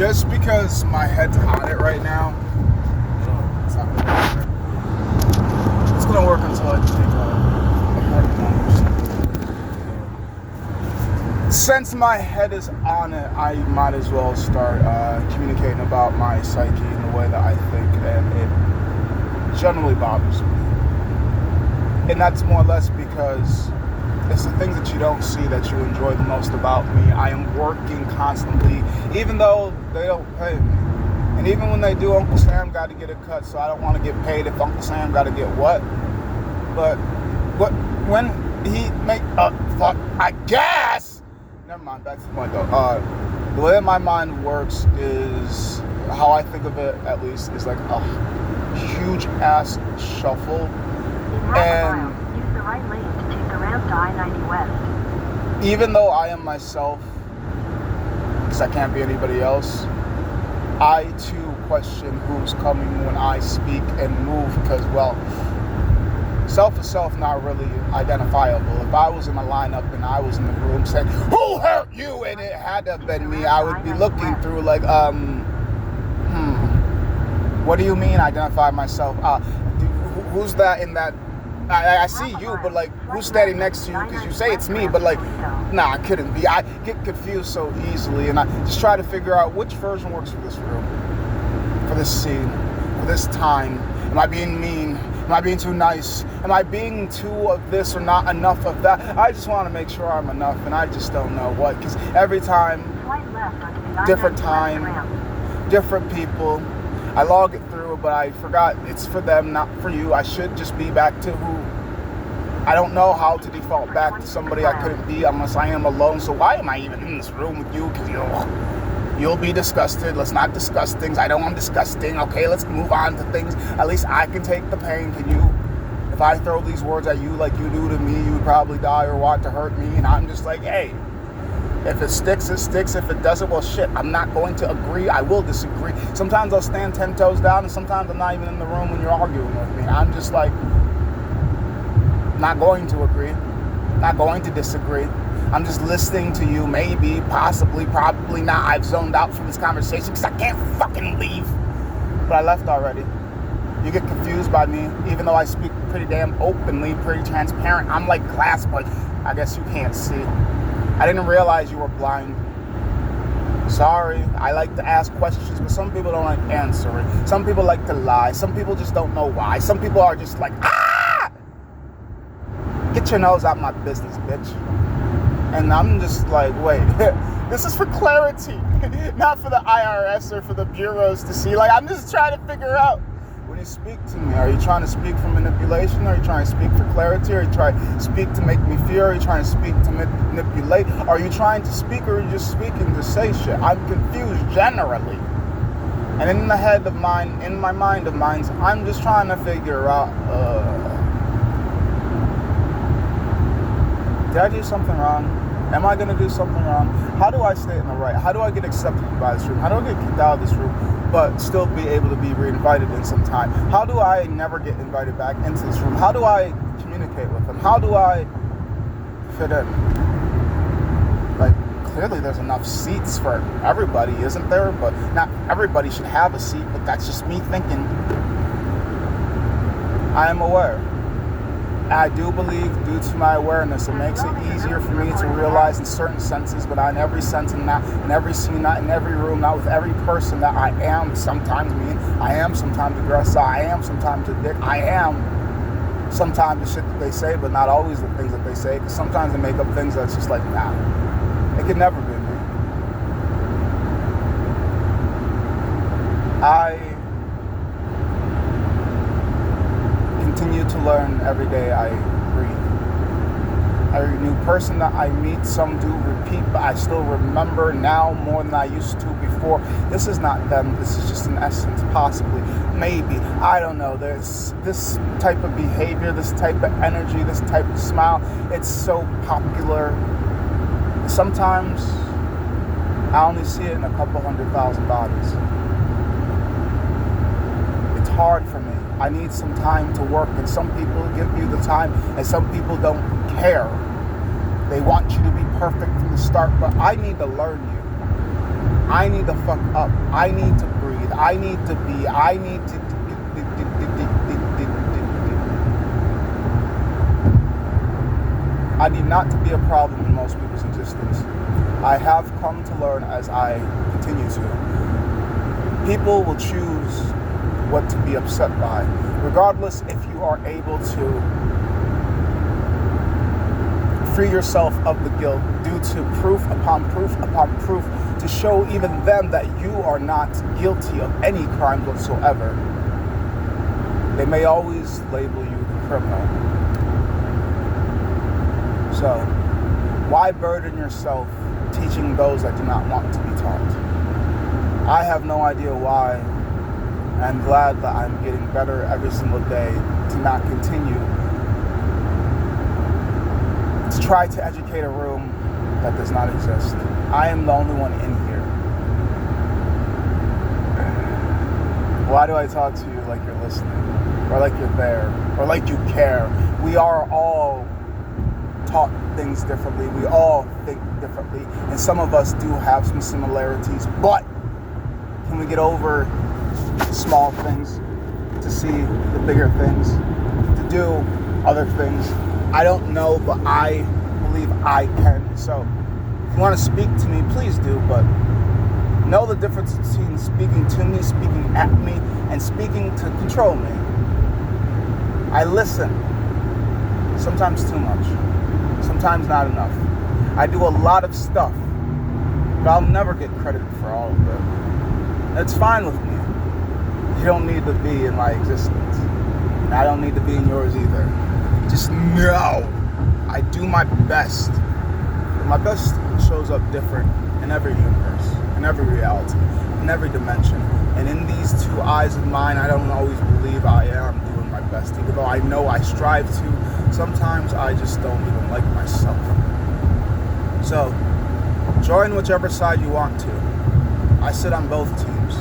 Just because my head's on it right now, it's not gonna work. It's gonna work until I take a hard numbers. Since my head is on it, I might as well start communicating about my psyche in the way that I think, and it generally bothers me. And that's more or less because it's the things that you don't see that you enjoy the most about me. I am working constantly, even though they don't pay me. And even when they do, Uncle Sam got to get a cut, so I don't want to get paid if Uncle Sam got to get what. But when he make fuck, I guess. Never mind. Back to the point though. The way that my mind works is how I think of it. At least is like a huge ass shuffle. And use the right lane to take the ramp to I-90 West. Even though I am myself, because I can't be anybody else, I too question who's coming when I speak and move, because, well, self is self, not really identifiable. If I was in a lineup and I was in the room saying, "Who hurt you?" and it had to have been me, I would be looking through like, what do you mean identify myself? Who's that in that? I see you, but like, who's standing next to you? Because you say it's me, but like, nah, it couldn't be. I get confused so easily, and I just try to figure out which version works for this room, for this scene, for this time. Am I being mean? Am I being too nice? Am I being too of this or not enough of that? I just want to make sure I'm enough, and I just don't know what. Because every time, different time, different people. I log it through, but I forgot it's for them, not for you. I should just be back to who. I don't know how to default back to somebody I couldn't be unless I am alone. So why am I even in this room with you? Because you'll be disgusted. Let's not discuss things. I don't want disgusting. Okay, let's move on to things. At least I can take the pain. Can you? If I throw these words at you like you do to me, you would probably die or want to hurt me. And I'm just like, hey. If it sticks, it sticks. If it doesn't, well, shit, I'm not going to agree. I will disagree. Sometimes I'll stand 10 toes down, and sometimes I'm not even in the room when you're arguing with me. I'm just like, not going to agree, not going to disagree. I'm just listening to you, maybe, possibly, probably not. I've zoned out from this conversation because I can't fucking leave. But I left already. You get confused by me, even though I speak pretty damn openly, pretty transparent. I'm like glass, but I guess you can't see. I didn't realize you were blind. Sorry, I like to ask questions, but some people don't like answering. Some people like to lie. Some people just don't know why. Some people are just like, ah! Get your nose out my business, bitch. And I'm just like, wait, this is for clarity, not for the IRS or for the bureaus to see. Like, I'm just trying to figure out. When you speak to me, are you trying to speak for manipulation? Are you trying to speak for clarity? Are you trying to speak to make me fear? Are you trying to speak to manipulate? Are you trying to speak, or are you just speaking to say shit? I'm confused generally. And in the head of mine, in my mind of mine, I'm just trying to figure out, did I do something wrong? Am I going to do something wrong? How do I stay in the right? How do I get accepted by this room? How do I get kicked out of this room, but still be able to be re-invited in some time? How do I never get invited back into this room? How do I communicate with them? How do I fit in? Like, clearly there's enough seats for everybody, isn't there? But not everybody should have a seat, but that's just me thinking. I am aware. I do believe, due to my awareness, it makes it easier for me to realize in certain senses, but not in every sense, and not in every scene, not in every room, not with every person, that I am sometimes mean, I am sometimes aggressive, I am sometimes a dick, I am sometimes the shit that they say, but not always the things that they say, because sometimes they make up things that's just like, nah, it could never be me. I continue to learn every day I breathe. Every new person that I meet, some do repeat, but I still remember now more than I used to before. This is not them, this is just an essence, possibly, maybe, I don't know. There's this type of behavior, this type of energy, this type of smile, it's so popular. Sometimes I only see it in a couple 100,000 bodies. It's hard for me. I need some time to work, and some people give you the time, and some people don't care. They want you to be perfect from the start, but I need to learn you. I need to fuck up. I need to breathe. I need to be. I need to. I need not to be a problem in most people's existence. I have come to learn as I continue to. People will choose what to be upset by, regardless if you are able to free yourself of the guilt due to proof upon proof upon proof to show even them that you are not guilty of any crime whatsoever. They may always label you the criminal. So, why burden yourself teaching those that do not want to be taught? I have no idea why. I'm glad that I'm getting better every single day to not continue to try to educate a room that does not exist. I am the only one in here. Why do I talk to you like you're listening? Or like you're there? Or like you care? We are all taught things differently. We all think differently. And some of us do have some similarities. But can we get over small things to see the bigger things? To do other things? I don't know, but I believe I can. So if you want to speak to me, please do. But know the difference between speaking to me, speaking at me, and speaking to control me. I listen. Sometimes too much. Sometimes not enough. I do a lot of stuff, but I'll never get credited for all of it. That's fine with me. You don't need to be in my existence. And I don't need to be in yours either. Just know I do my best. But my best shows up different in every universe, in every reality, in every dimension. And in these two eyes of mine, I don't always believe I am doing my best, even though I know I strive to. Sometimes I just don't even like myself. So, join whichever side you want to. I sit on both teams.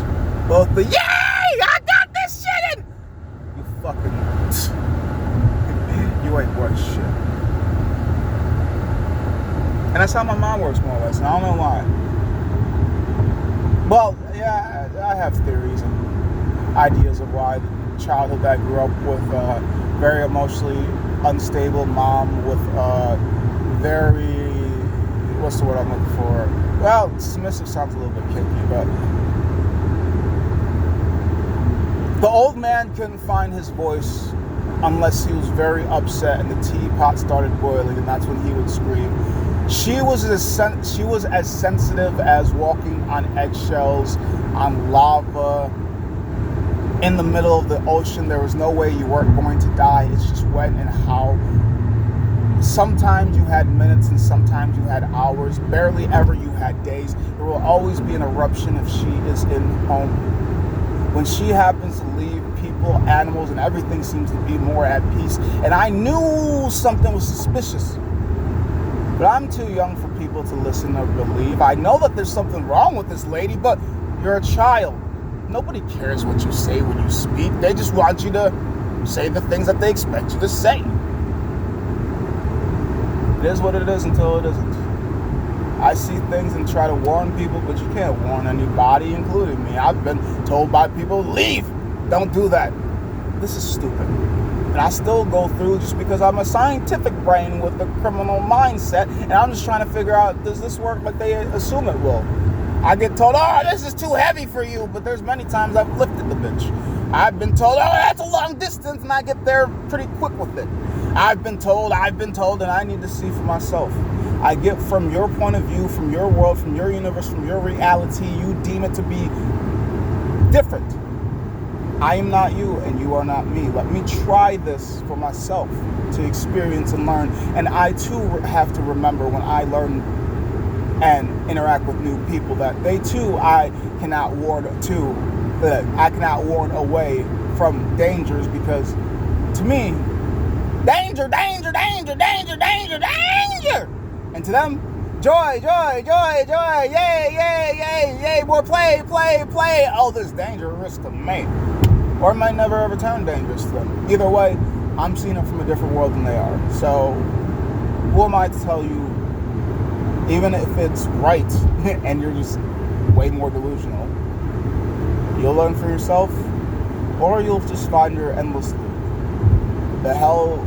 Both the, yay! I got this shit in! You fucking, you ain't worth shit. And that's how my mind works, more or less, and I don't know why. Well, yeah, I have theories and ideas of why the childhood that I grew up with a very emotionally unstable mom with very, what's the word I'm looking for? Well, submissive sounds a little bit kinky, but the old man couldn't find his voice unless he was very upset and the teapot started boiling, and that's when he would scream. She was as sensitive as walking on eggshells, on lava, in the middle of the ocean. There was no way you weren't going to die. It's just when and how. Sometimes you had minutes and sometimes you had hours. Barely ever you had days. There will always be an eruption if she is in home. When she happens to leave, people, animals, and everything seems to be more at peace. And I knew something was suspicious. But I'm too young for people to listen or believe. I know that there's something wrong with this lady, but you're a child. Nobody cares what you say when you speak. They just want you to say the things that they expect you to say. It is what it is until it isn't. I see things and try to warn people, but you can't warn anybody, including me. I've been told by people, leave, don't do that. This is stupid. And I still go through just because I'm a scientific brain with a criminal mindset, and I'm just trying to figure out, does this work like they assume it will? I get told, oh, this is too heavy for you, but there's many times I've lifted the bitch. I've been told, oh, that's a long distance, and I get there pretty quick with it. I've been told, and I need to see for myself. I get from your point of view, from your world, from your universe, from your reality, you deem it to be different. I am not you, and you are not me. Let me try this for myself to experience and learn. And I, too, have to remember when I learn and interact with new people that they, too, I cannot warn away from dangers, because to me, danger, danger, danger, danger, danger, danger. And to them, joy, joy, joy, joy, yay, yay, yay, yay, more play, play, play. Oh, this dangerous to me. Or it might never ever turn dangerous to them. Either way, I'm seeing it from a different world than they are. So, who am I to tell you, even if it's right, and you're just way more delusional. You'll learn for yourself, or you'll just find your endless loop. The hell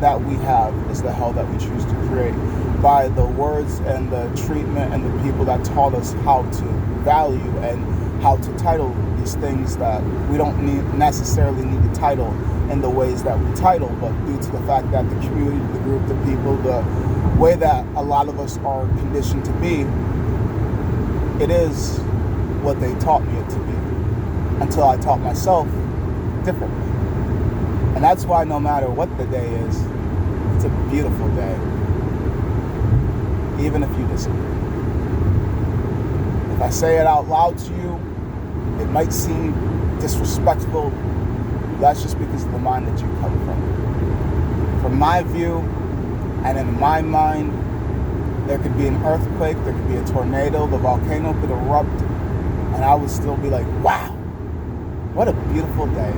that we have is the hell that we choose to create by the words and the treatment and the people that taught us how to value and how to title these things that we don't necessarily need to title in the ways that we title, but due to the fact that the community, the group, the people, the way that a lot of us are conditioned to be, it is what they taught me it to be, until I taught myself differently. And that's why no matter what the day is, it's a beautiful day, even if you disagree. If I say it out loud to you, it might seem disrespectful. That's just because of the mind that you come from. From my view, and in my mind, there could be an earthquake, there could be a tornado, the volcano could erupt, and I would still be like, wow, what a beautiful day.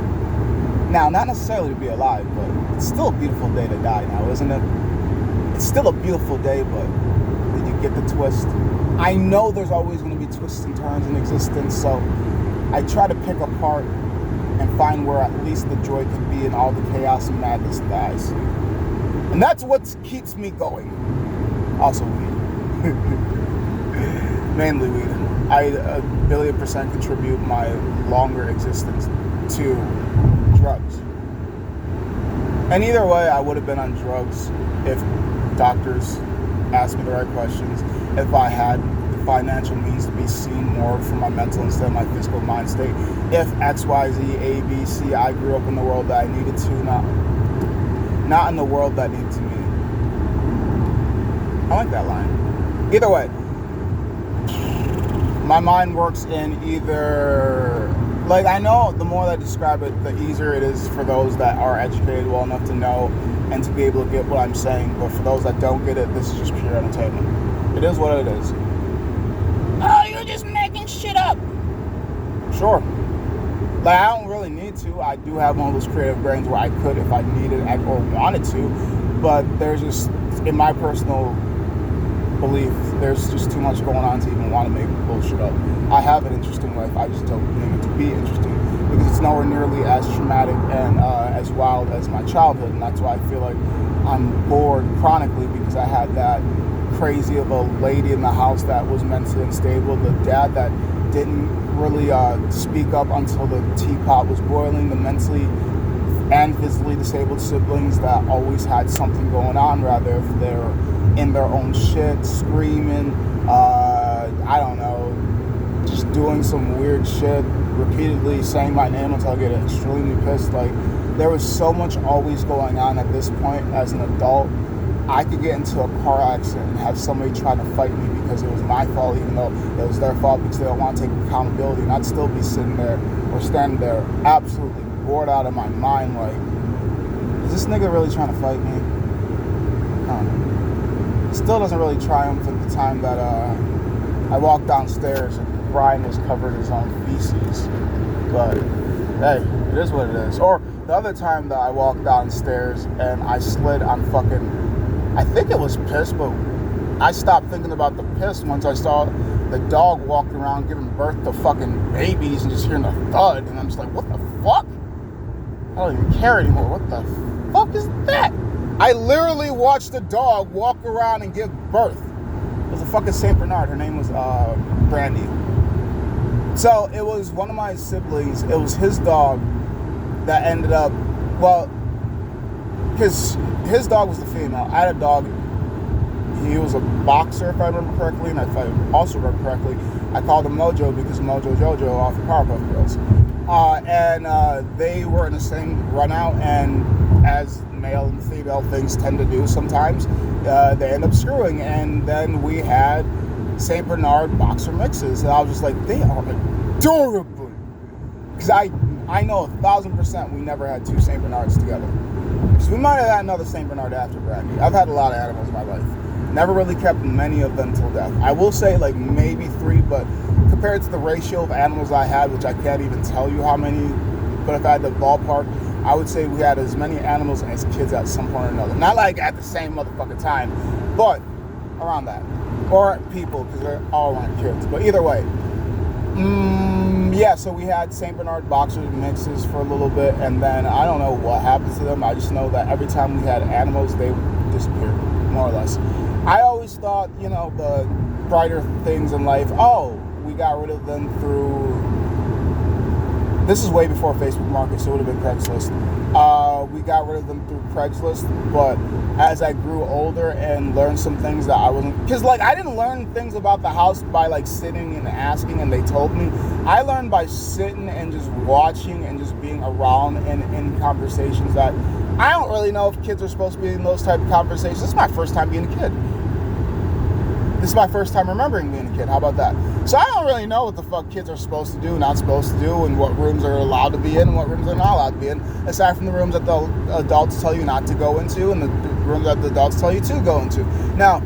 Now, not necessarily to be alive, but it's still a beautiful day to die now, isn't it? It's still a beautiful day, but did you get the twist? I know there's always going to be twists and turns in existence, so I try to pick apart and find where at least the joy can be in all the chaos and madness dies. And that's what keeps me going. Also weed. Mainly weed. I 1,000,000,000% contribute my longer existence to drugs. And either way, I would have been on drugs if doctors asked me the right questions, if I had the financial means to be seen more from my mental instead of my physical mind state, if X, Y, Z, A, B, C, I grew up in the world that I needed to, not in the world that needed to me. I like that line. Either way, my mind works in either, like, I know the more that I describe it, the easier it is for those that are educated well enough to know and to be able to get what I'm saying. But for those that don't get it, this is just pure entertainment. It is what it is. Oh, you're just making shit up. Sure. Like, I don't really need to. I do have one of those creative brains where I could if I needed or wanted to. But there's just, in my personal belief, there's just too much going on to even want to make bullshit up. I have an interesting life. I just don't need it to be interesting because it's nowhere nearly as traumatic and as wild as my childhood. And that's why I feel like I'm bored chronically, because I had that crazy of a lady in the house that was mentally unstable, the dad that didn't really speak up until the teapot was boiling, the mentally and physically disabled siblings that always had something going on, rather if they're in their own shit, screaming, I don't know, just doing some weird shit, repeatedly saying my name until I get extremely pissed. Like, there was so much always going on at this point as an adult. I could get into a car accident and have somebody try to fight me because it was my fault, even though it was their fault, because they don't want to take accountability, and I'd still be sitting there or standing there absolutely bored out of my mind, like, is this nigga really trying to fight me? Still doesn't really triumph at the time that I walked downstairs and Brian was covered in his own feces. But hey, it is what it is. Or the other time that I walked downstairs and I slid on fucking, I think it was piss, but I stopped thinking about the piss once I saw the dog walking around giving birth to fucking babies and just hearing the thud, and I'm just like, what the fuck? I don't even care anymore. What the fuck is that? I literally watched the dog walk around and give birth. It was a fucking St. Bernard. Her name was Brandy. So it was one of my siblings. It was his dog that ended up, well, because his dog was the female. I had a dog. He was a boxer, if I remember correctly, and if I also remember correctly, I called him Mojo because Mojo Jojo off of Powerpuff Girls. And they were in the same run out, and as male and female things tend to do sometimes, they end up screwing. And then we had St. Bernard boxer mixes, and I was just like, they are adorable. Because I know 1,000% we never had two St. Bernards together. Because we might have had another St. Bernard after Brandy. I've had a lot of animals in my life. Never really kept many of them till death. I will say like maybe 3, but compared to the ratio of animals I had, which I can't even tell you how many, but if I had the ballpark, I would say we had as many animals as kids at some point or another. Not like at the same motherfucking time, but around that. or people, because they're all around kids. But either way, yeah. So we had Saint Bernard boxer mixes for a little bit, and then I don't know what happens to them. I just know that every time we had animals, they would disappear, more or less. I always thought, the brighter things in life. Oh, we got rid of them through. This is way before Facebook Market, so it would have been Craigslist. We got rid of them through Craigslist, but as I grew older and learned some things that I wasn't, because I didn't learn things about the house by sitting and asking and they told me. I learned by sitting and just watching and just being around and in conversations that I don't really know if kids are supposed to be in those type of conversations. This is my first time being a kid. This is my first time remembering being a kid. How about that? So I don't really know what the fuck kids are supposed to do, not supposed to do, and what rooms are allowed to be in and what rooms are not allowed to be in, aside from the rooms that the adults tell you not to go into and the rooms that the adults tell you to go into. Now,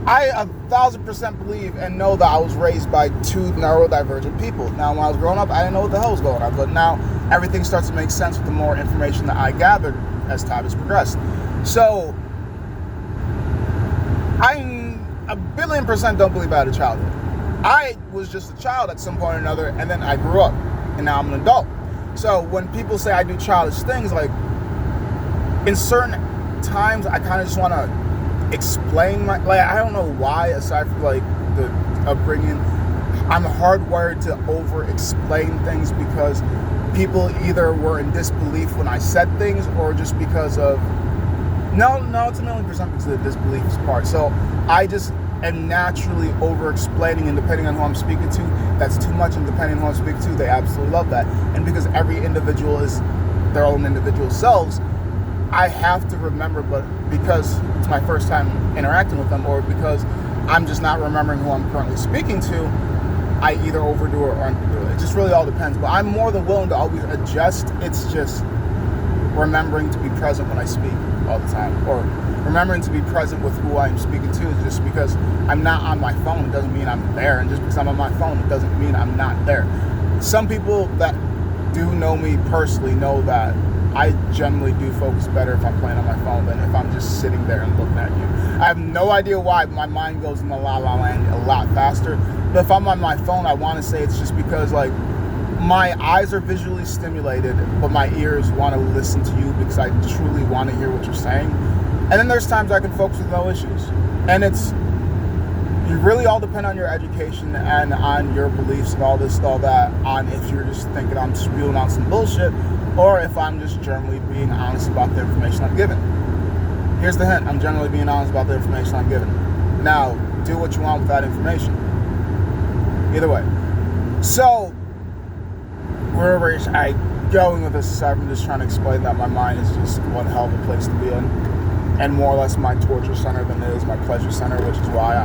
I 1,000% believe and know that I was raised by two neurodivergent people. Now, when I was growing up, I didn't know what the hell was going on, but now everything starts to make sense with the more information that I gathered as time has progressed. So, I 1,000,000,000% don't believe I had a childhood. I was just a child at some point or another, and then I grew up, and now I'm an adult. So when people say I do childish things, in certain times, I kind of just want to explain I don't know why, aside from the upbringing, I'm hardwired to over-explain things because people either were in disbelief when I said things, or just because of No, it's 1,000,000% because of the disbelief part. So I just am naturally over-explaining, and depending on who I'm speaking to, that's too much, and depending on who I'm speaking to, they absolutely love that. And because every individual is their own individual selves, I have to remember, but because it's my first time interacting with them, or because I'm just not remembering who I'm currently speaking to, I either overdo it or underdo it. It just really all depends. But I'm more than willing to always adjust. It's just remembering to be present when I speak all the time, or remembering to be present with who I'm speaking to. Is just because I'm not on my phone, it doesn't mean I'm there, and just because I'm on my phone, it doesn't mean I'm not there. Some people that do know me personally know that I generally do focus better if I'm playing on my phone than if I'm just sitting there and looking at you. I have no idea why my mind goes in the la la land a lot faster, but if I'm on my phone, I want to say it's just because my eyes are visually stimulated, but my ears want to listen to you because I truly want to hear what you're saying. And then there's times I can focus with no issues. And you really all depend on your education and on your beliefs and all this and all that, on if you're just thinking I'm spewing out some bullshit, or if I'm just generally being honest about the information I'm given. Here's the hint, I'm generally being honest about the information I'm given. Now, do what you want with that information. Either way. So, wherever I going with this, aside from just trying to explain that my mind is just one hell of a place to be in, and more or less my torture center than it is my pleasure center, which is why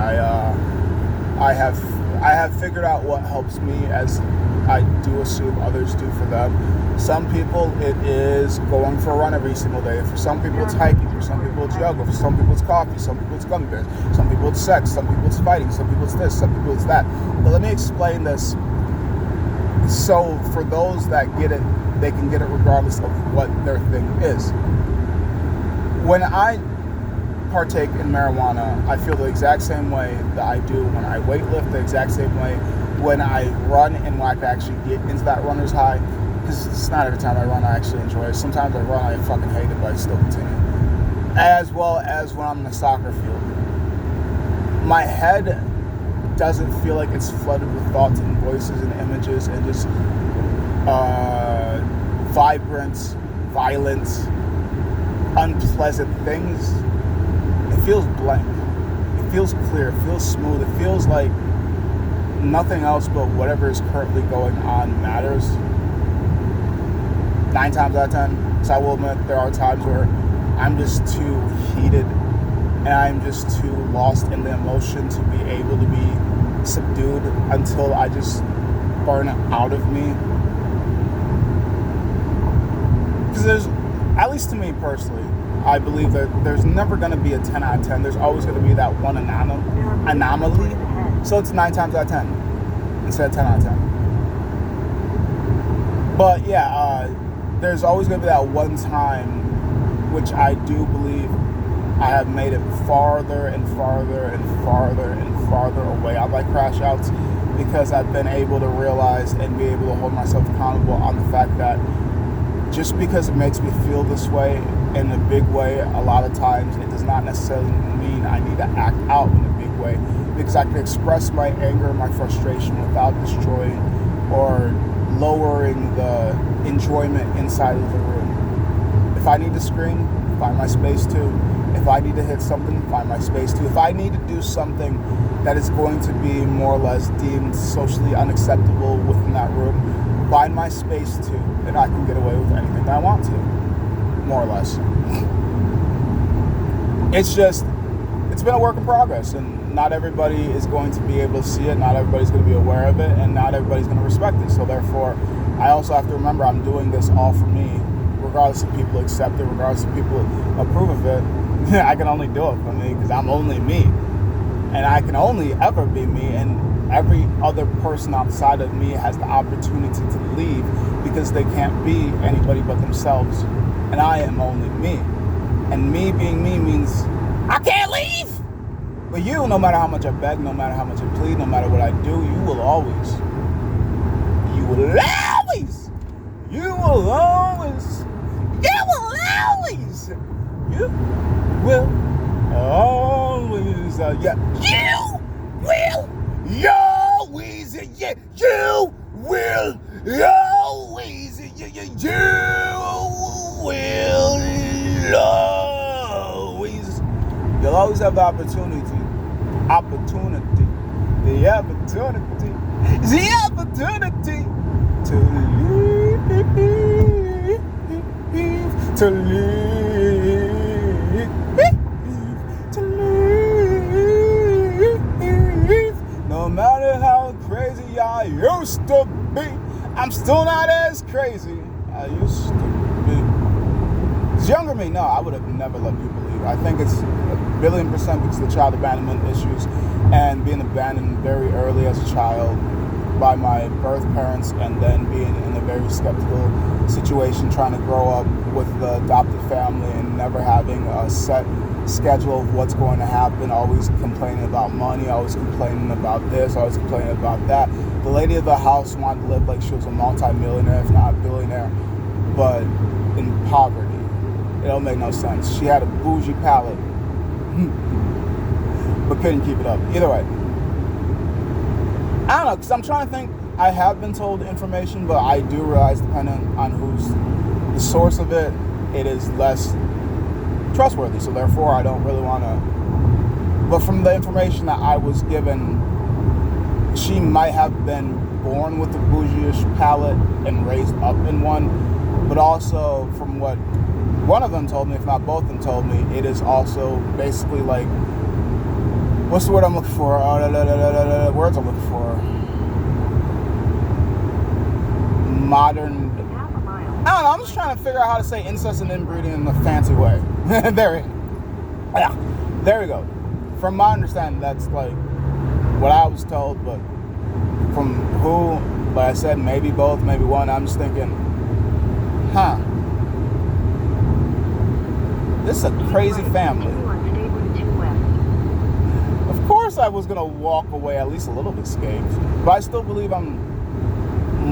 I have figured out what helps me, as I do assume others do for them. Some people it is going for a run every single day. For some people it's hiking. For some people it's yoga. For some people it's coffee. Some people it's gummy bears. Some people it's sex. Some people it's fighting. Some people it's this. Some people it's that. But let me explain this. So for those that get it, they can get it regardless of what their thing is. When I partake in marijuana, I feel the exact same way that I do when I weightlift, the exact same way when I run and when I can actually get into that runner's high. Because it's not every time I run I actually enjoy it. Sometimes I run, I fucking hate it, but I still continue. As well as when I'm in the soccer field. My head doesn't feel like it's flooded with thoughts and voices and images and just vibrant, violent, unpleasant things. It feels blank. It feels clear. It feels smooth. It feels like nothing else but whatever is currently going on matters. 9 times out of 10, so I will admit there are times where I'm just too heated and I'm just too lost in the emotion to be able to be subdued until I just burn out of me. Because there's, at least to me personally, I believe that there's never going to be a 10 out of 10. There's always going to be that one anomaly. So it's 9 times out of 10 instead of 10 out of 10. But yeah, there's always going to be that one time, which I do believe I have made it farther and farther and farther and farther away on my crash outs because I've been able to realize and be able to hold myself accountable on the fact that just because it makes me feel this way in a big way, a lot of times it does not necessarily mean I need to act out in a big way, because I can express my anger and my frustration without destroying or lowering the enjoyment inside of the room. If I need to scream, find my space too. If I need to hit something, find my space too. If I need to do something that is going to be more or less deemed socially unacceptable within that room, find my space too, and I can get away with anything that I want to, more or less. It's been a work in progress, and not everybody is going to be able to see it, not everybody's going to be aware of it, and not everybody's going to respect it. So therefore, I also have to remember I'm doing this all for me, regardless if people accept it, regardless if people approve of it. I can only do it for me because I'm only me, and I can only ever be me, and every other person outside of me has the opportunity to leave because they can't be anybody but themselves, and I am only me. And me being me means I can't leave. But you, no matter how much I beg, no matter how much I plead, no matter what I do, you will always, you will always, you will always, you will always, you will always, yeah, you will always, yeah, you will always, yeah, you will always. You'll always have the opportunity the opportunity to leave. No matter how crazy I used to be, I'm still not as crazy I used to be. It's younger me, no, I would have never let people leave. I think it's 1,000,000,000% because of the child abandonment issues and being abandoned very early as a child by my birth parents, and then being in a very skeptical situation, trying to grow up with the adopted family and never having a set schedule of what's going to happen, always complaining about money, always complaining about this, always complaining about that. The lady of the house wanted to live like she was a multi-millionaire, if not a billionaire, but in poverty. It don't make no sense. She had a bougie palate, but couldn't keep it up. Either way, I don't know, because I'm trying to think. I have been told information, but I do realize, depending on who's the source of it, it is less trustworthy. So therefore, I don't really want to. But from the information that I was given, she might have been born with a bougie-ish palate and raised up in one. But also, from what one of them told me, if not both of them told me, it is also basically like, what's the word I'm looking for? Words I'm looking for. Modern. I don't know. I'm just trying to figure out how to say incest and inbreeding in a fancy way. There we go. From my understanding, that's like what I was told, but from who, like I said, maybe both, maybe one. I'm just thinking, this is a crazy family. Of course I was going to walk away at least a little bit scathed, but I still believe I'm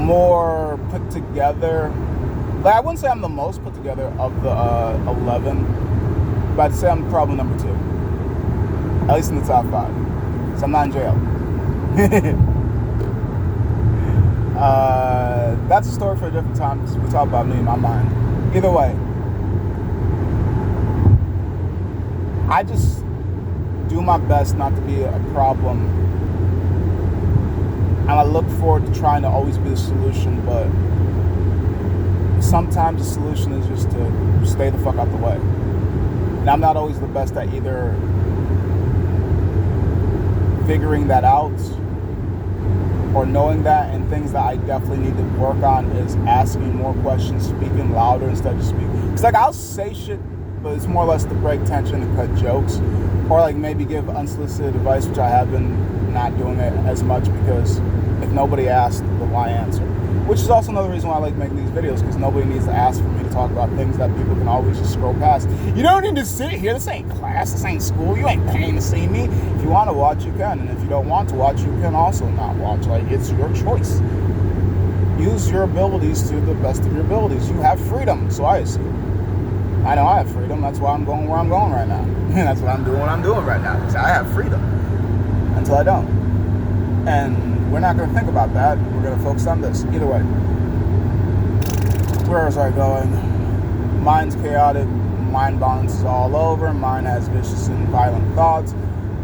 more put together. Like, I wouldn't say I'm the most put together of the 11, but I'd say I'm probably number 2. At least in the top 5. So I'm not in jail. That's a story for a different time, because we talk about me in my mind. Either way, I just do my best not to be a problem, and I look forward to trying to always be the solution, but sometimes the solution is just to stay the fuck out the way. And I'm not always the best at either figuring that out or knowing that, and things that I definitely need to work on is asking more questions, speaking louder instead of speaking. Because like, I'll say shit, but it's more or less to break tension and cut jokes, or like maybe give unsolicited advice, which I have been not doing it as much, because if nobody asked, then why answer? which is also another reason why I like making these videos, because nobody needs to ask for me to talk about things that people can always just scroll past. You don't need to sit here. This ain't class. This ain't school. You ain't paying to see me. If you want to watch, you can. And if you don't want to watch, you can also not watch. Like, it's your choice. Use your abilities to the best of your abilities. You have freedom, so I assume. I know I have freedom. That's why I'm going where I'm going right now. That's why I'm doing what I'm doing right now, because I have freedom until I don't. And we're not going to think about that. We're going to focus on this. Either way. Where was I going? Mind's chaotic. Mind bounces all over. Mind has vicious and violent thoughts.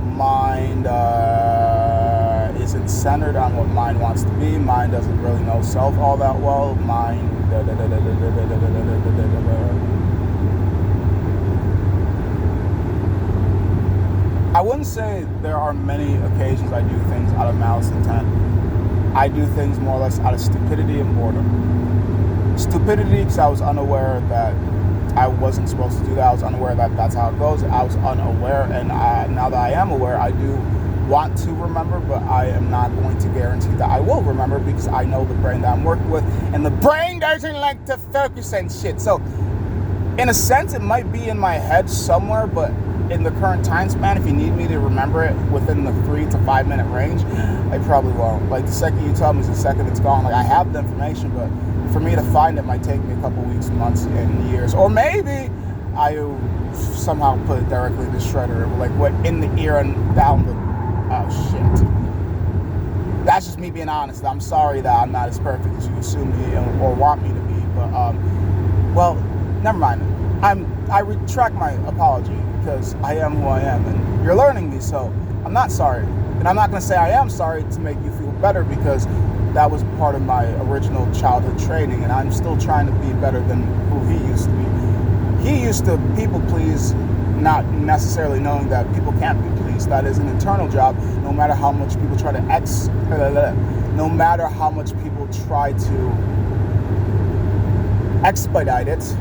Mind isn't centered on what mind wants to be. Mind doesn't really know self all that well. Mind... I wouldn't say there are many occasions I do things out of malice intent. I do things more or less out of stupidity and boredom. Stupidity because I was unaware that I wasn't supposed to do that. I was unaware that that's how it goes. I was unaware, and now that I am aware, I do want to remember, but I am not going to guarantee that I will remember, because I know the brain that I'm working with, and the brain doesn't like to focus and shit. So, in a sense, it might be in my head somewhere, but in the current time span, if you need me to remember it within the 3 to 5 minute range, I probably won't. Like, the second you tell me is the second it's gone. Like, I have the information, but for me to find it might take me a couple weeks, months, and years. Or maybe I somehow put it directly in the shredder, like what in the ear and down the... Oh, shit. That's just me being honest. I'm sorry that I'm not as perfect as you assume me or want me to be, but, well, never mind. I retract my apology, because I am who I am, and you're learning me, so I'm not sorry. And I'm not going to say I am sorry to make you feel better, because that was part of my original childhood training, and I'm still trying to be better than who he used to be. He used to people please, not necessarily knowing that people can't be pleased. That is an internal job, no matter how much people try to no matter how much people try to expedite it,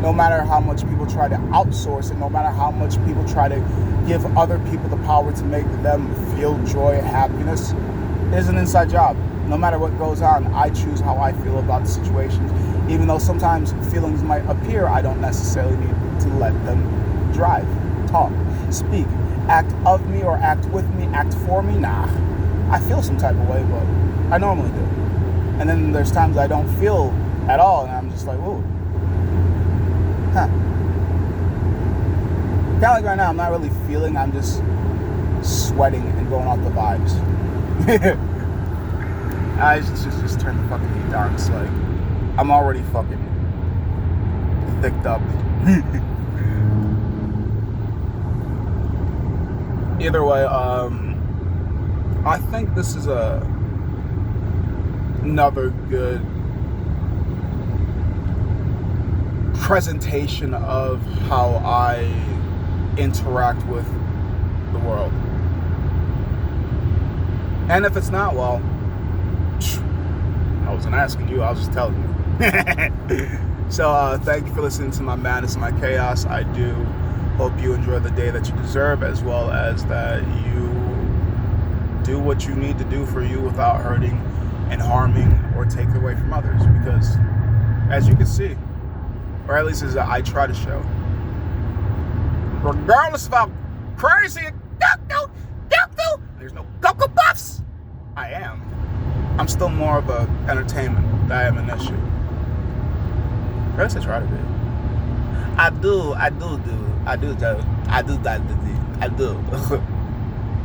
no matter how much people try to outsource it, no matter how much people try to give other people the power to make them feel joy, happiness, it is an inside job. No matter what goes on, I choose how I feel about the situations. Even though sometimes feelings might appear, I don't necessarily need to let them drive, talk, speak, act of me or act with me, act for me. Nah, I feel some type of way, but I normally do. And then there's times I don't feel at all, and I'm just like, ooh. Huh. Kind of like right now, I'm not really feeling, I'm just sweating and going off the vibes. I just turn the fucking heat down. It's like, I'm already fucking thicked up. Either way, I think this is another good presentation of how I interact with the world. And if it's not, well, I wasn't asking you, I was just telling you. So thank you for listening to my madness and my chaos. I do hope you enjoy the day that you deserve, as well as that you do what you need to do for you without hurting and harming or taking away from others. Because as you can see, or at least as I try to show, regardless of how crazy there's no Cocoa Puffs, I'm still more of a entertainment than I am an issue. Or at least I try to be. I do.